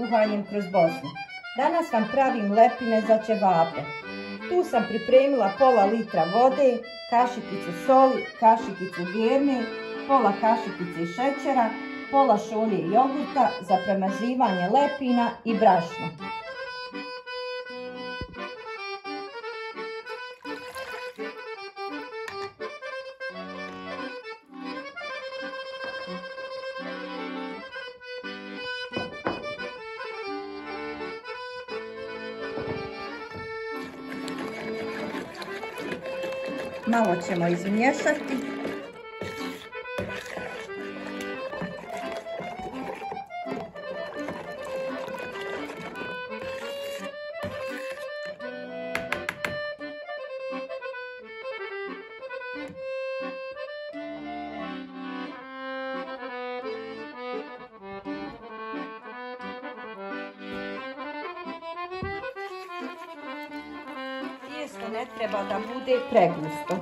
kuhanjem kroz Bosnu. Danas vam pravim lepine za ćevape. Tu sam pripremila pola litra vode, kašikicu soli, kašikicu bijerne, pola kašikice šećera, pola šolje jogurta za premazivanje lepina i brašna. Malo ćemo izmiješati. Tijesto ne treba da bude pregusto.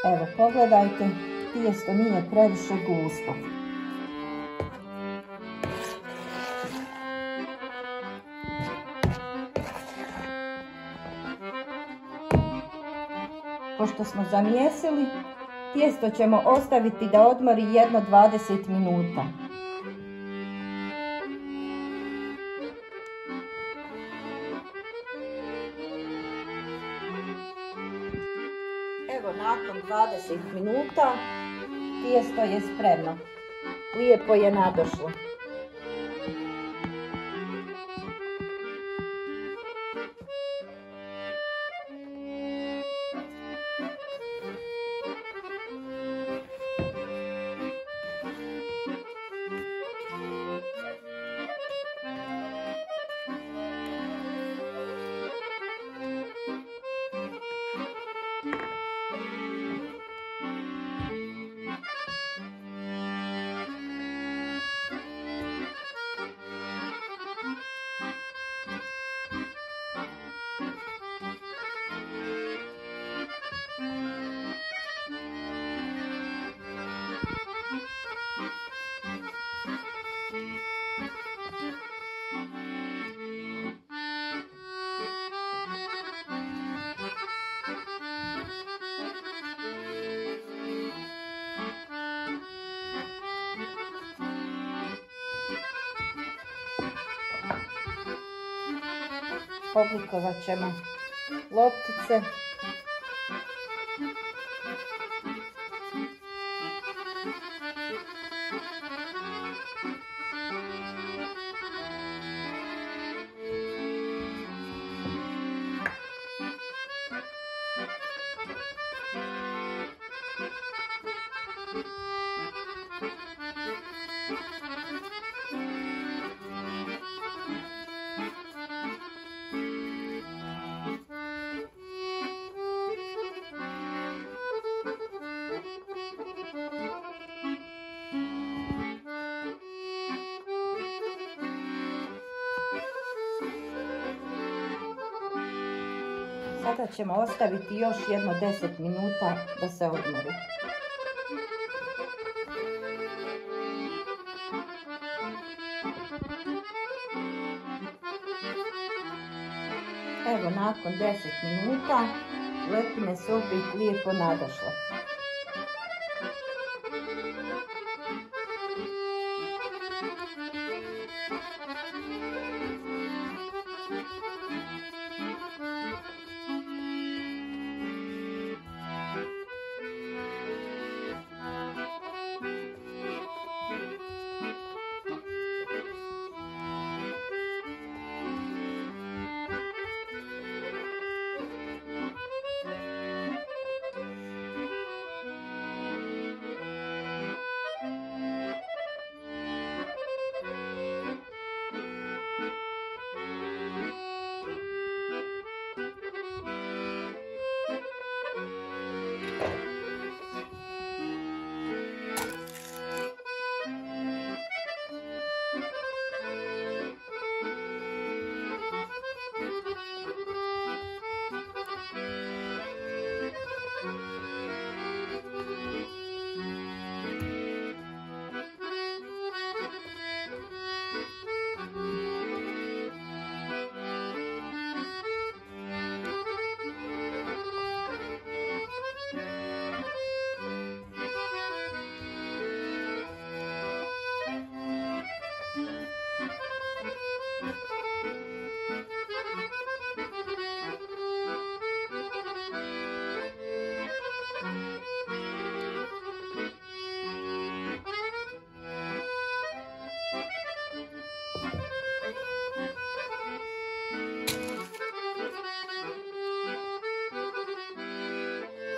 Evo, pogledajte, tijesto nije previše gusto. Pošto smo zamijesili, tijesto ćemo ostaviti da odmori jedno 20 minuta. Evo, nakon 20 minuta tijesto je spremno. Lijepo je nadošlo. Oblikovat ćemo loptice. Sada ćemo ostaviti još jedno 10 minuta da se odmori. Evo, nakon 10 minuta leptine su opet lijepo nadošle.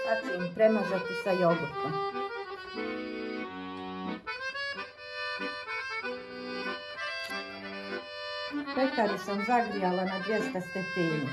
Sad ću im premažati sa jogurtom. Pekaru sam zagrijala na 200 stepeni.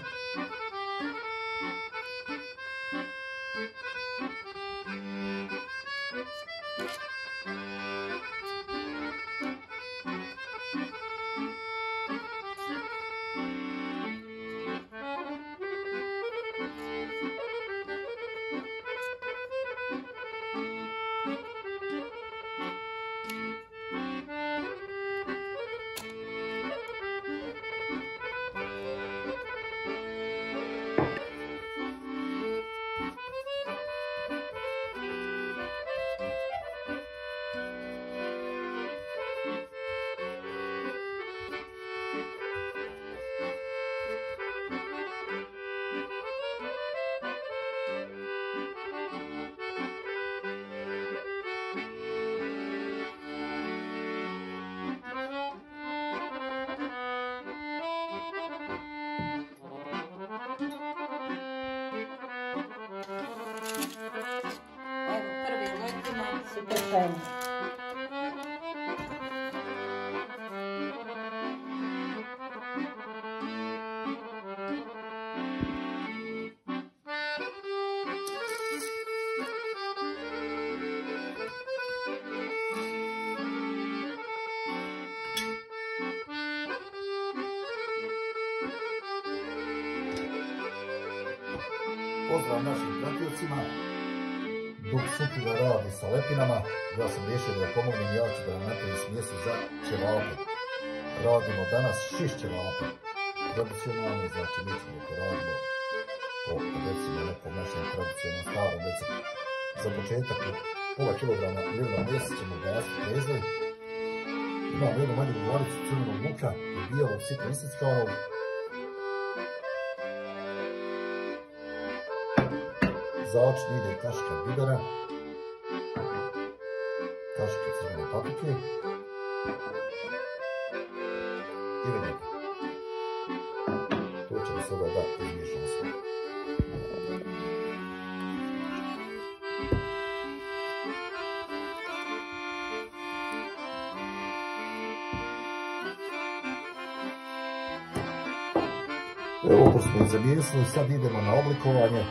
Pečenje. Pozdrav našim pratioцima. Dok supruga radi sa lepinama, ja sam riješio da pomognem, ja ću da vam napravim smjesu za ćevape. Radimo danas šiš ćevape. Tradicionalno, znači mi ćemo to radimo po recimo nekom našem tradicionalnom starom receptu. Za početak pola kilograma mljevenog mesa ćemo ugasiti prezli. Imamo jednu manju glavicu crvenog luka i bijelog sitno iseckanog. Začin ide kašika bibera, kašika crvene paprike i vinegre. To ćemo sada da izmiješamo sve. Evo, ovo smo i zamijesili, sad idemo na oblikovanje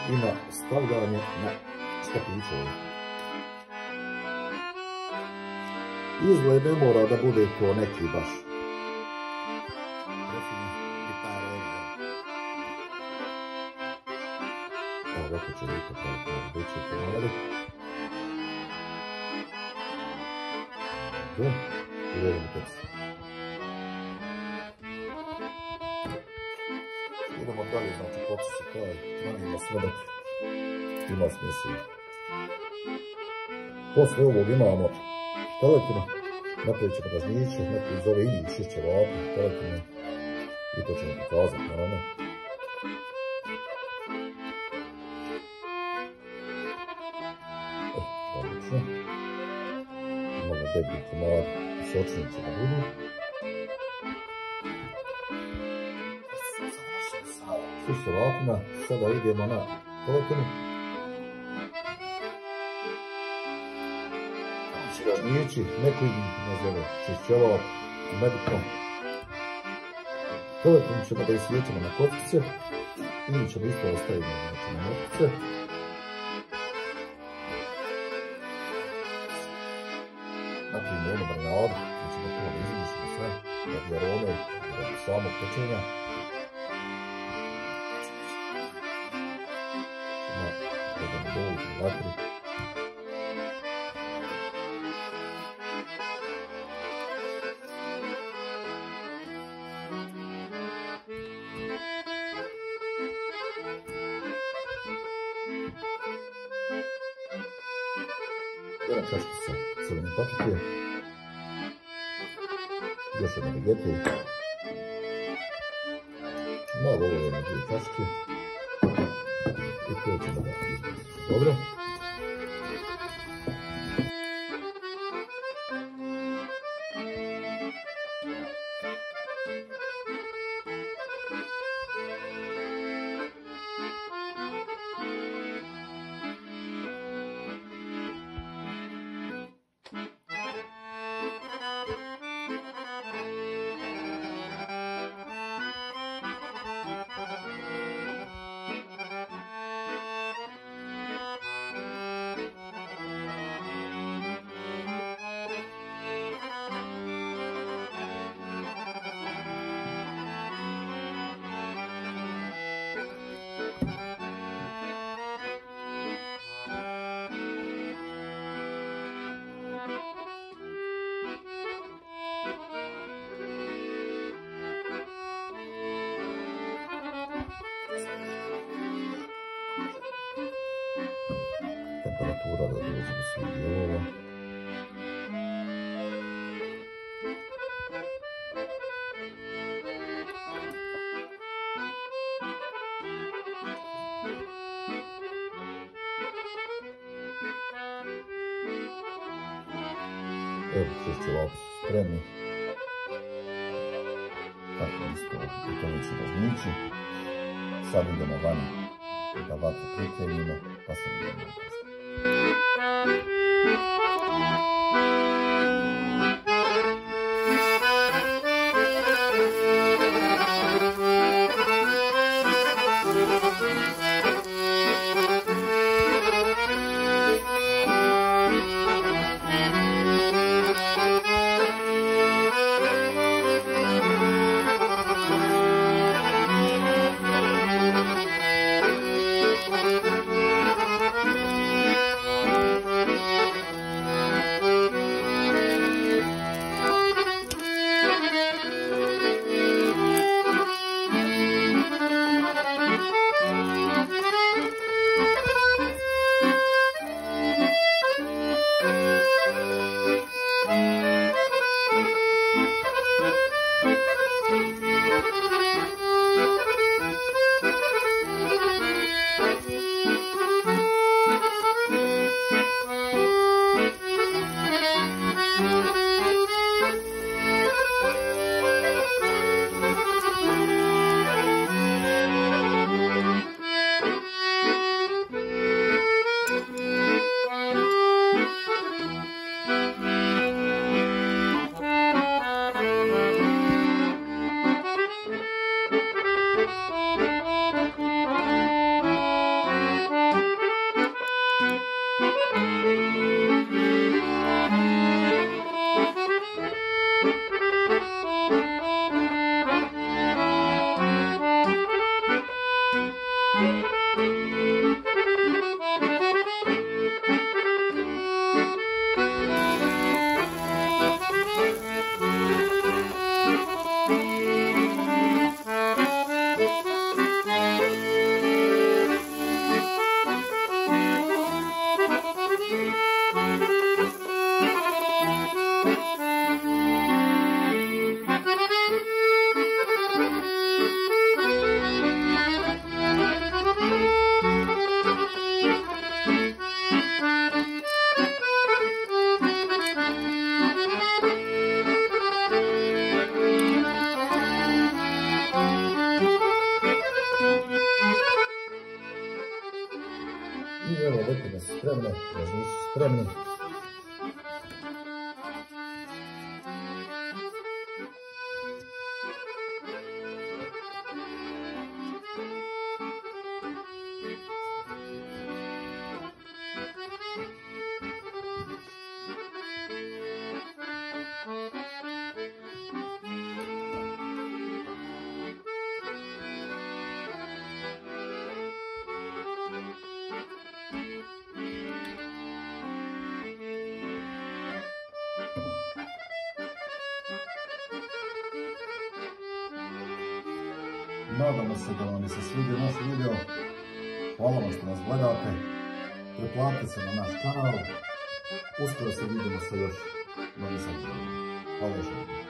i na stavljanje na štapiće. Izgled ne mora da bude ko neki baš. Tu, uvedemo pecivo. Idemo dalje, znači proces je taj, manimo sve dok ima smisla. Posle ovog imamo teletinu, napravit ćemo dažnjiće, neko iz ove i šišće vape, teletine, i to ćemo pokazati naravno. Odlično. Imamo deblji komad i sočnice da budu. Šišće vapna, sada idemo na teletinu. Dažnjići, neko ih nazove šišćevap, nebitno. Teletinu ćemo da isvijećemo na kockice ili ćemo isto ostaviti na mokrice. Napravimo jednu marinadu, gdje ćemo to da izmišljamo sve, radi arome, radi samog pečenja. Dodamo dovu na vatri. Jedna čaškica crvene paprike, još jedna vegete, malo olova na 2 čaške i to ćemo da izmestimo. Dobro. Temperatura da dođe do svih dijelova. Evo, šišće vape su spremni. Tako isto gotovići dažnjići. Sad idemo vani da vatru pripremimo, pa se vidimo kasnije. Nadamo se da vam je se svidio naš video. Hvala vam što nas gledate. Pretplatite se na naš kanal. Uskoro se vidimo sa još novim sadržajima. Hvala još jednom.